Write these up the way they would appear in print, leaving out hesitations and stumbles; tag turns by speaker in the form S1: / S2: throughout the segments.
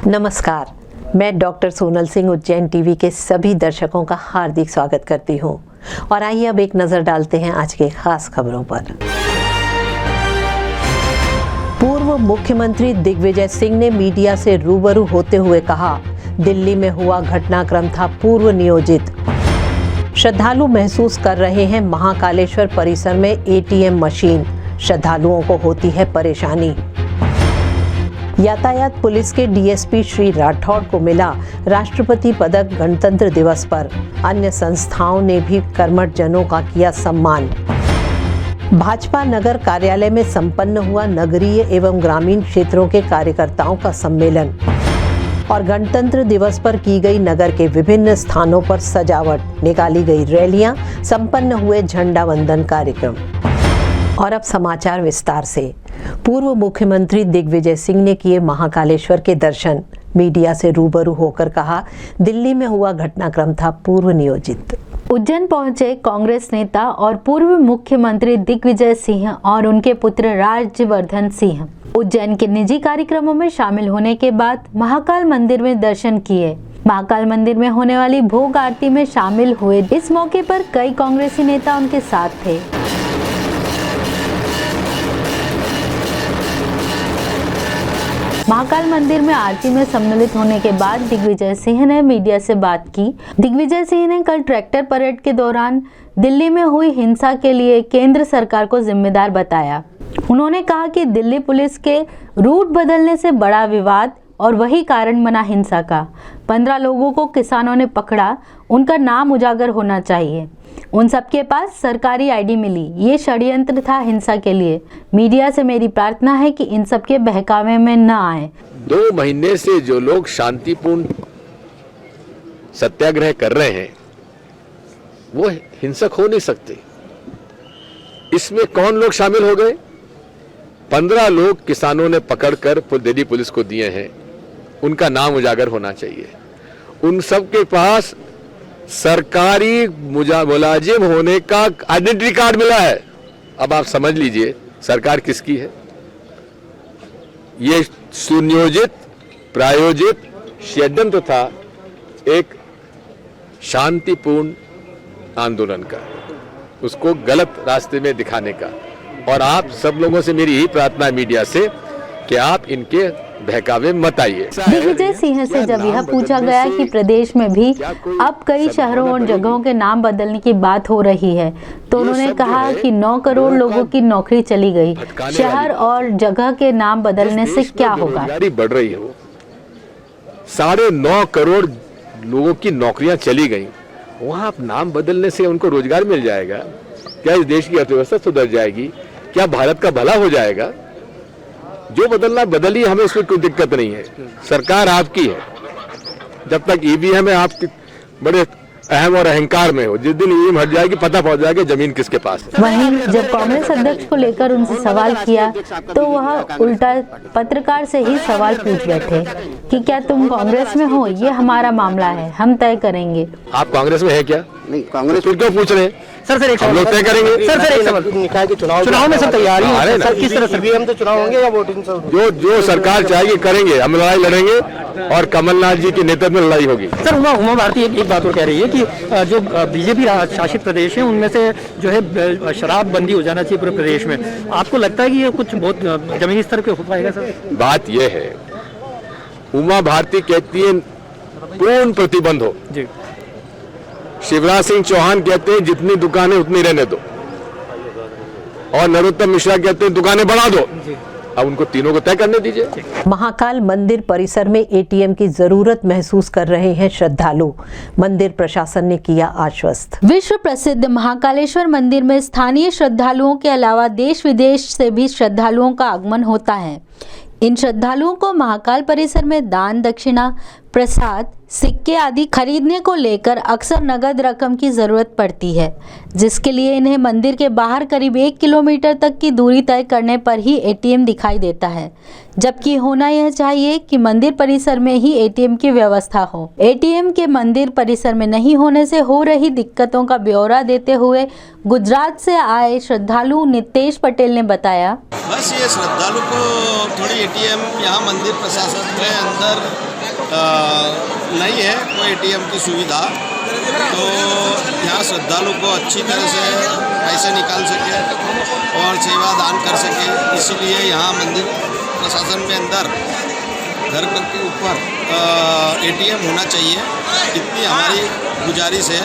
S1: नमस्कार, मैं doctor Sonal Singh Ujjain TV के सभी दर्शकों का हार्दिक स्वागत करती हूं। और आइए अब एक नजर डालते हैं आज के खास खबरों पर। पूर्व मुख्यमंत्री दिग्विजय सिंह ने मीडिया से रूबरू होते हुए कहा, दिल्ली में हुआ घटनाक्रम था पूर्व नियोजित। श्रद्धालु महसूस कर रहे हैं महाकालेश्वर परिसर में एटीएम मशीन, श्रद्धालुओं को होती है परेशानी। यातायात पुलिस के डीएसपी श्री राठौड़ को मिला राष्ट्रपति पदक गणतंत्र दिवस पर। अन्य संस्थाओं ने भी कर्मठ जनों का किया सम्मान। भाजपा नगर कार्यालय में संपन्न हुआ नगरीय एवं ग्रामीण क्षेत्रों के कार्यकर्ताओं का सम्मेलन। और गणतंत्र दिवस पर की गई नगर के विभिन्न स्थानों पर सजावट, निकाली गई रैलियां, संपन्न हुए झंडा वंदन कार्यक्रम। और अब समाचार विस्तार से। पूर्व मुख्यमंत्री दिग्विजय सिंह ने किए महाकालेश्वर के दर्शन। मीडिया से रूबरू होकर कहा, दिल्ली में हुआ घटनाक्रम था पूर्व नियोजित।
S2: उज्जैन पहुंचे कांग्रेस नेता और पूर्व मुख्यमंत्री दिग्विजय सिंह और उनके पुत्र राज्यवर्धन सिंह उज्जैन के निजी कार्यक्रमों में शामिल होने के बाद महाकाल मंदिर में दर्शन किए। महाकाल मंदिर में होने वाली भोग आरती में शामिल हुए। इस मौके पर कई कांग्रेसी नेता उनके साथ थे। महाकाल मंदिर में आरती में सम्मिलित होने के बाद दिग्विजय सिंह ने मीडिया से बात की। दिग्विजय सिंह ने कल ट्रैक्टर परेड के दौरान दिल्ली में हुई हिंसा के लिए केंद्र सरकार को जिम्मेदार बताया। उन्होंने कहा कि दिल्ली पुलिस के रूट बदलने से बड़ा विवाद और वही कारण बना हिंसा का। 15 लोगों को किसानों ने पकड़ा, उनका नाम उजागर होना चाहिए। उन सबके पास सरकारी आईडी मिली। ये षड्यंत्र था हिंसा के लिए। मीडिया से मेरी प्रार्थना है कि इन सबके बहकावे में न आए।
S3: 2 महीने से जो लोग शांतिपूर्ण सत्याग्रह कर रहे हैं वो हिंसक हो नहीं सकते। इसमें कौन लोग शामिल हो गए? 15 लोग किसानों ने पकड़कर दिल्ली पुलिस को दिए हैं, उनका नाम उजागर होना चाहिए। उन सब के पास सरकारी मुलाजिम होने का आइडेंटिटी कार्ड मिला है। अब आप समझ लीजिए सरकार किसकी है। ये सुनियोजित प्रायोजित षड्यंत्र था एक शांतिपूर्ण आंदोलन का, उसको गलत रास्ते में दिखाने का। और आप सब लोगों से मेरी यही प्रार्थना है मीडिया से कि आप इनके बहकावे मत आइए।
S2: दिग्विजय सिंह से जब यह पूछा गया कि प्रदेश में भी अब कई शहरों और जगहों के नाम बदलने की बात हो रही है, तो उन्होंने कहा कि 9 करोड़ लोगों की नौकरी चली गई। शहर और जगह के नाम बदलने से क्या होगा?
S3: बढ़ रही हो, 9.5 करोड़ लोगों की नौकरियां चली गई। वहां नाम बदलने से उनको रोजगार मिल जाएगा क्या? इस देश की अर्थव्यवस्था सुधर जाएगी क्या? भारत का भला हो जाएगा? जो बदलना बदलिए, हमें इसमें कोई दिक्कत नहीं है। सरकार आपकी है। जब तक ईवीएम है आप बड़े अहम और अहंकार में हो। जिस दिन ईवीएम हट जाएगी पता पहुंच जाएगा जमीन किसके पास है।
S2: वहीं जब कांग्रेस अध्यक्ष को लेकर उनसे सवाल किया तो वह उल्टा पत्रकार से ही सवाल पूछ बैठे कि क्या तुम कांग्रेस में हो? ये हमारा मामला है, हम तय करेंगे।
S3: आप कांग्रेस में है क्या?
S4: नहीं, कांग्रेस
S3: फिर क्यों पूछ रहे हैं?
S4: सर एक
S3: हम लोग तय करेंगे।
S4: सर एक सवाल निकाय के चुनाव में सब तैयारी है सर, किस तरह से हम तो चुनाव होंगे या वोटिंग?
S3: जो सरकार चाहेगी करेंगे। हम लड़ाई लड़ेंगे और कमलनाथ जी के नेतृत्व में लड़ाई होगी।
S4: सर उमा भारती एक बात और कह रही है कि जो बीजेपी शासित प्रदेश है उनमें से जो है शराब बंदी हो जाना चाहिए पूरे प्रदेश में। आपको लगता है कि ये कुछ बहुत जमीनी स्तर पे हो पाएगा? सर
S3: बात यह है, उमा भारती कहती है पूर्ण प्रतिबंध हो जी। शिवराज सिंह चौहान कहते हैं जितनी दुकानें उतनी रहने दो, और नरोत्तम मिश्रा कहते हैं दुकानें बढ़ा दो। अब उनको तीनों को तय करने दीजिए।
S1: महाकाल मंदिर परिसर में एटीएम की जरूरत महसूस कर रहे हैं श्रद्धालु। मंदिर प्रशासन ने किया आश्वस्त।
S2: विश्व प्रसिद्ध महाकालेश्वर मंदिर में स्थानीय श्रद्धालुओं के अलावा देश विदेश से भी श्रद्धालुओं का आगमन होता है। इन श्रद्धालुओं को महाकाल परिसर में दान दक्षिणा, प्रसाद, सिक्के आदि खरीदने को लेकर अक्सर नगद रकम की जरूरत पड़ती है, जिसके लिए इन्हें मंदिर के बाहर करीब 1 किलोमीटर तक की दूरी तय करने पर ही एटीएम दिखाई देता है। जबकि होना यह चाहिए कि मंदिर परिसर में ही एटीएम की व्यवस्था हो। एटीएम के मंदिर परिसर में नहीं होने से हो रही दिक्कतों का ब्यौरा देते हुए गुजरात से आए श्रद्धालु नितेश पटेल ने बताया,
S5: बस ये श्रद्धालु को थोड़ी एटीएम यहाँ मंदिर प्रशासन के अंदर नहीं है कोई एटीएम की सुविधा, तो यहाँ श्रद्धालु को अच्छी तरह से पैसे निकाल सके और सेवा दान कर सके, इसीलिए यहाँ मंदिर प्रशासन के अंदर घर घर के ऊपर एटीएम होना चाहिए। इतनी हमारी गुजारिश है,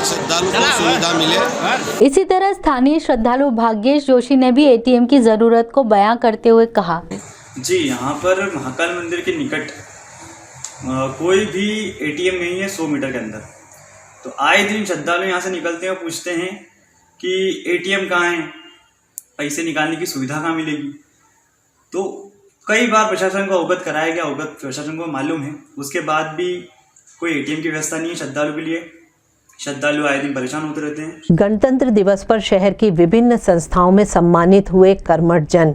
S5: श्रद्धालु को सुविधा मिले।
S2: इसी तरह स्थानीय श्रद्धालु भाग्येश जोशी ने भी एटीएम की जरूरत को बयां करते हुए कहा,
S6: जी यहाँ पर महाकाल मंदिर के निकट कोई भी एटीएम नहीं है 100 मीटर के अंदर। तो आए दिन श्रद्धालु यहाँ से निकलते हैं और पूछते हैं कि एटीएम कहाँ है, पैसे निकालने की सुविधा कहाँ मिलेगी। तो कई बार प्रशासन को अवगत कराया गया, अवगत प्रशासन को मालूम है, उसके बाद भी कोई एटीएम की व्यवस्था नहीं है श्रद्धालु के लिए। श्रद्धालु आए दिन परेशान होते रहते हैं।
S1: गणतंत्र दिवस पर शहर की विभिन्न संस्थाओं में सम्मानित हुए कर्मठ जन।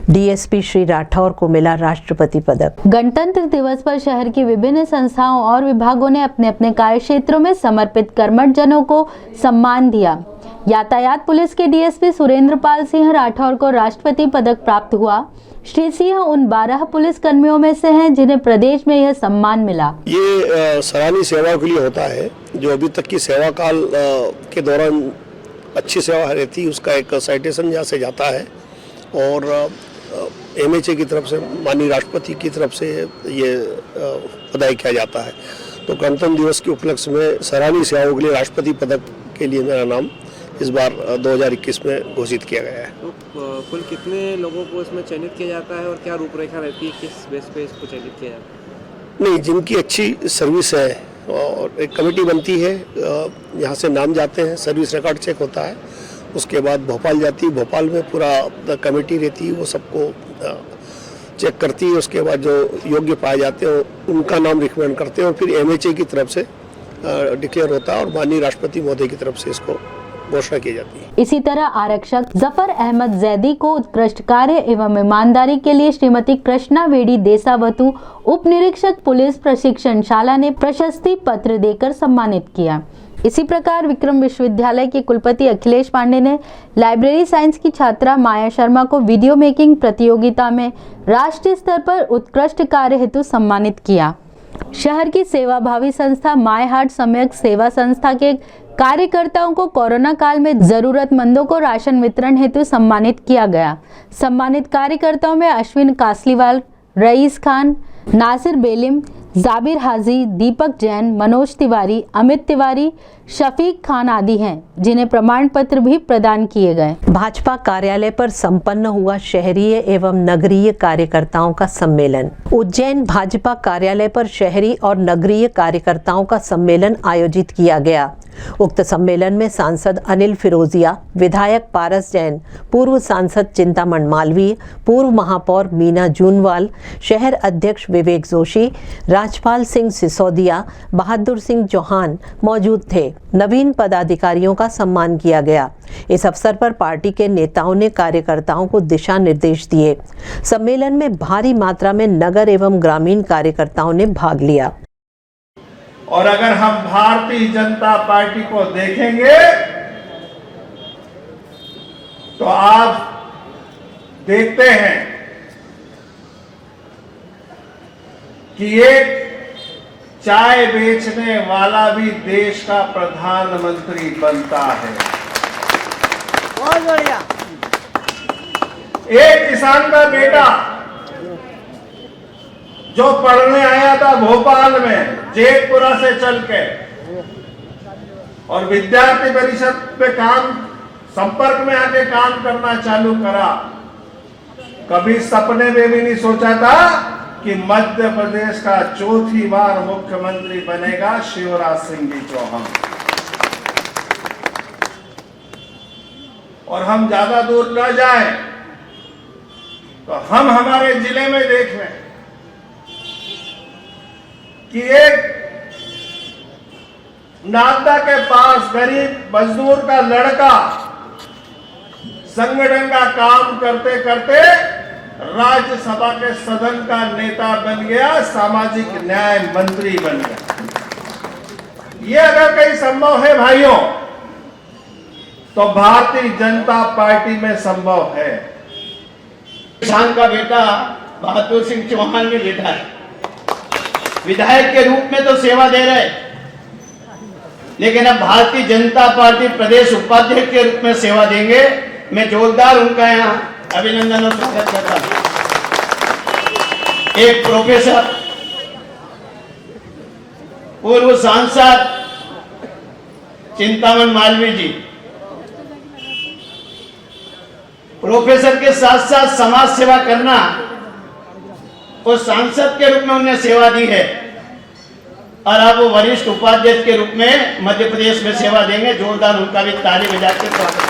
S1: डीएसपी श्री राठौर को मिला राष्ट्रपति पदक।
S2: गणतंत्र दिवस पर शहर की विभिन्न संस्थाओं और विभागों ने अपने अपने कार्य क्षेत्रों में समर्पित कर्मठ जनों को सम्मान दिया। यातायात पुलिस के डीएसपी सुरेंद्र पाल सिंह राठौर को राष्ट्रपति पदक प्राप्त हुआ। श्री सिंह उन 12 पुलिस कर्मियों में से हैं जिन्हें प्रदेश में यह सम्मान मिला।
S7: ये सराहनीय सेवा के लिए होता है, जो अभी तक की सेवा काल के दौरान अच्छी सेवा रहती है, उसका एक साइटेशन यहाँ से जाता है और एमएचए की तरफ से, माननीय राष्ट्रपति की तरफ से ये बधाई किया जाता है। तो गणतंत्र दिवस के उपलक्ष्य में सराहनीय सेवाओं के लिए राष्ट्रपति पदक के लिए मेरा नाम इस बार 2021 में घोषित किया गया है।
S8: तो कुल कितने लोगों को इसमें चयनित किया जाता है और क्या रूपरेखा रहती है, किस बेस पे इसको चयनित किया जाता है?
S7: नहीं, जिनकी अच्छी सर्विस है और एक कमेटी बनती है, यहाँ से नाम जाते हैं, सर्विस रिकॉर्ड चेक होता है, उसके बाद भोपाल जाती है, भोपाल में पूरा कमेटी रहती है, वो सबको चेक करती है। उसके बाद जो योग्य पाए जाते हैं उनका नाम रिकमेंड करते हैं और फिर एमएचए की तरफ से डिक्लेयर होता है और माननीय राष्ट्रपति महोदय की तरफ से इसको घोषणा की जाती है।
S2: इसी तरह आरक्षक जफर अहमद जैदी को उत्कृष्ट कार्य एवं ईमानदारी के लिए श्रीमती कृष्णा वेडी देसावतु उप निरीक्षक पुलिस प्रशिक्षण शाला ने प्रशस्ति पत्र देकर सम्मानित किया। इसी प्रकार विक्रम विश्वविद्यालय के कुलपति अखिलेश पांडे ने लाइब्रेरी साइंस की छात्रा माया शर्मा को वीडियो मेकिंग प्रतियोगिता में राष्ट्रीय स्तर पर उत्कृष्ट कार्य हेतु सम्मानित किया। शहर की सेवाभावी संस्था माय हार्ट सम्यक सेवा संस्था के कार्यकर्ताओं को कोरोना काल में जरूरतमंदों को राशन वितरण हेतु सम्मानित किया गया। सम्मानित कार्यकर्ताओं में अश्विन कासलीवाल, रईस खान, नासिर बेलिम, जाबिर हाजी, दीपक जैन, मनोज तिवारी, अमित तिवारी, शफीक खान आदि हैं, जिन्हें प्रमाण पत्र भी प्रदान किए गए।
S1: भाजपा कार्यालय पर संपन्न हुआ शहरी एवं नगरीय कार्यकर्ताओं का सम्मेलन। उज्जैन भाजपा कार्यालय पर शहरी और नगरीय कार्यकर्ताओं का सम्मेलन आयोजित किया गया। उक्त सम्मेलन में सांसद अनिल फिरोजिया, विधायक पारस जैन, पूर्व सांसद चिंतामण मालवीय, पूर्व महापौर मीना जूनवाल, शहर अध्यक्ष विवेक जोशी, राजपाल सिंह सिसोदिया, बहादुर सिंह चौहान मौजूद थे। नवीन पदाधिकारियों का सम्मान किया गया। इस अवसर पर पार्टी के नेताओं ने कार्यकर्ताओं को दिशा निर्देश दिए। सम्मेलन में भारी मात्रा में नगर एवं ग्रामीण कार्यकर्ताओं ने भाग लिया।
S9: और अगर हम भारतीय जनता पार्टी को देखेंगे तो आप देखते हैं कि एक चाय बेचने वाला भी देश का प्रधानमंत्री बनता है।
S10: बहुत बढ़िया।
S9: एक किसान का बेटा जो पढ़ने आया था भोपाल में जेतपुरा से चल के और विद्यार्थी परिषद पे काम संपर्क में आके काम करना चालू करा, कभी सपने में भी नहीं सोचा था कि मध्य प्रदेश का चौथी बार मुख्यमंत्री बनेगा शिवराज सिंह जी चौहान। और हम ज्यादा दूर न जाएं तो हम हमारे जिले में देख लें कि एक नागदा के पास गरीब मजदूर का लड़का संगठन का काम करते करते राज्यसभा के सदन का नेता बन गया, सामाजिक न्याय मंत्री बन गया। ये अगर कहीं संभव है भाइयों तो भारतीय जनता पार्टी में संभव है।
S5: किसान का बेटा बहादुर सिंह चौहान में बैठा है।
S11: विधायक के रूप में तो सेवा दे रहे, लेकिन अब भारतीय जनता पार्टी प्रदेश उपाध्यक्ष के रूप में सेवा देंगे। मैं जोरदार उनका यहाँ अभिनंदन और स्वागत करता हूँ। एक प्रोफेसर, पूर्व सांसद चिंतामन मालवीय जी, प्रोफेसर के साथ साथ समाज सेवा करना और सांसद के रूप में उन्हें सेवा दी है, और अब वो वरिष्ठ उपाध्यक्ष के रूप में मध्य प्रदेश में सेवा देंगे। जोरदार उनका भी ताली बजा के स्वागत करें।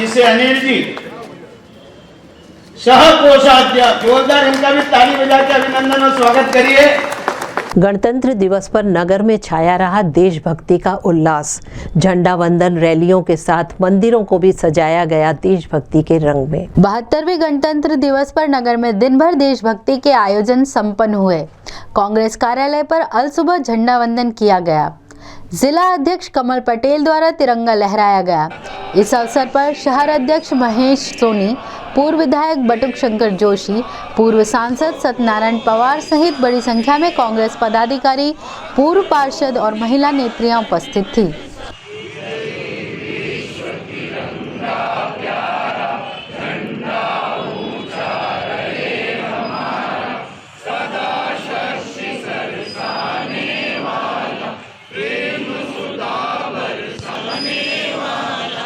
S11: इसे अनिल जी, सह कोषाध्यक्ष, जोरदार इनका भी ताली बजा के अभिनंदन और स्वागत करिए।
S1: गणतंत्र दिवस पर नगर में छाया रहा देशभक्ति का उल्लास। झंडा वंदन रैलियों के साथ मंदिरों को भी सजाया गया देशभक्ति के रंग में।
S2: 72वें गणतंत्र दिवस पर नगर में दिन भर देशभक्ति के आयोजन संपन्न हुए। कांग्रेस कार्यालय पर अल सुबह झंडा वंदन किया गया। जिला अध्यक्ष कमल पटेल द्वारा तिरंगा लहराया गया। इस अवसर पर शहर अध्यक्ष महेश सोनी, पूर्व विधायक बटुक शंकर जोशी, पूर्व सांसद सत्यनारायण पवार सहित बड़ी संख्या में कांग्रेस पदाधिकारी, पूर्व पार्षद और महिला नेत्रियां उपस्थित थी।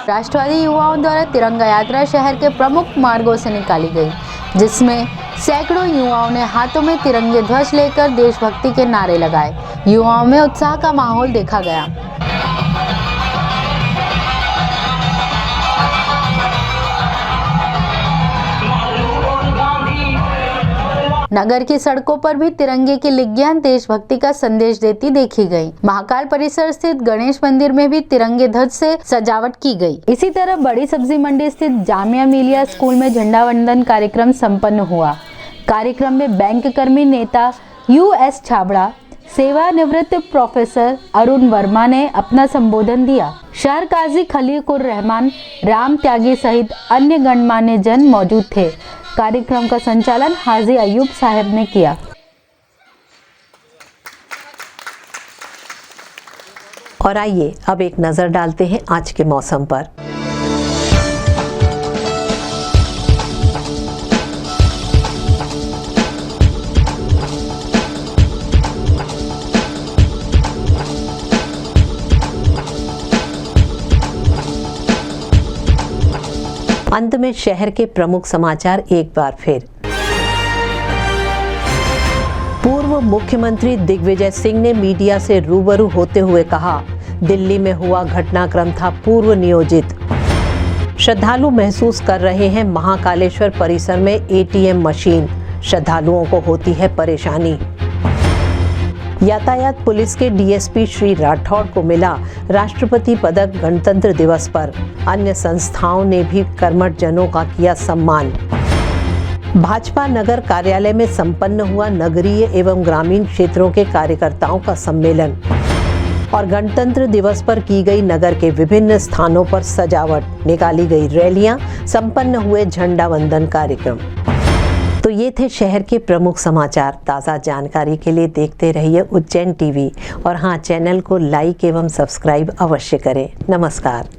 S2: राष्ट्रवादी युवाओं द्वारा तिरंगा यात्रा शहर के प्रमुख मार्गों से निकाली गई, जिसमें सैकड़ों युवाओं ने हाथों में तिरंगे ध्वज लेकर देशभक्ति के नारे लगाए। युवाओं में उत्साह का माहौल देखा गया। नगर की सड़कों पर भी तिरंगे की लिग्गियां देशभक्ति का संदेश देती देखी गई। महाकाल परिसर स्थित गणेश मंदिर में भी तिरंगे ध्वज से सजावट की गई। इसी तरह बड़ी सब्जी मंडी स्थित जामिया मिलिया स्कूल में झंडा वंदन कार्यक्रम संपन्न हुआ। कार्यक्रम में बैंक कर्मी नेता US छाबड़ा, सेवानिवृत्त प्रोफेसर अरुण वर्मा ने अपना संबोधन दिया। शहर काजी खलीकुर रहमान, राम त्यागी सहित अन्य गणमान्य जन मौजूद थे। कार्यक्रम का संचालन हाजी अयूब साहब ने किया।
S1: और आइए अब एक नजर डालते हैं आज के मौसम पर। अंत में शहर के प्रमुख समाचार एक बार फिर। पूर्व मुख्यमंत्री दिग्विजय सिंह ने मीडिया से रूबरू होते हुए कहा, दिल्ली में हुआ घटनाक्रम था पूर्व नियोजित। श्रद्धालु महसूस कर रहे हैं महाकालेश्वर परिसर में ATM मशीन, श्रद्धालुओं को होती है परेशानी। यातायात पुलिस के DSP श्री राठौड़ को मिला राष्ट्रपति पदक गणतंत्र दिवस पर। अन्य संस्थाओं ने भी कर्मठ जनों का किया सम्मान। भाजपा नगर कार्यालय में संपन्न हुआ नगरीय एवं ग्रामीण क्षेत्रों के कार्यकर्ताओं का सम्मेलन। और गणतंत्र दिवस पर की गई नगर के विभिन्न स्थानों पर सजावट, निकाली गई रैलियां, संपन्न हुए झंडा वंदन कार्यक्रम। तो ये थे शहर के प्रमुख समाचार। ताज़ा जानकारी के लिए देखते रहिए उज्जैन TV और हाँ, चैनल को लाइक एवं सब्सक्राइब अवश्य करें। नमस्कार।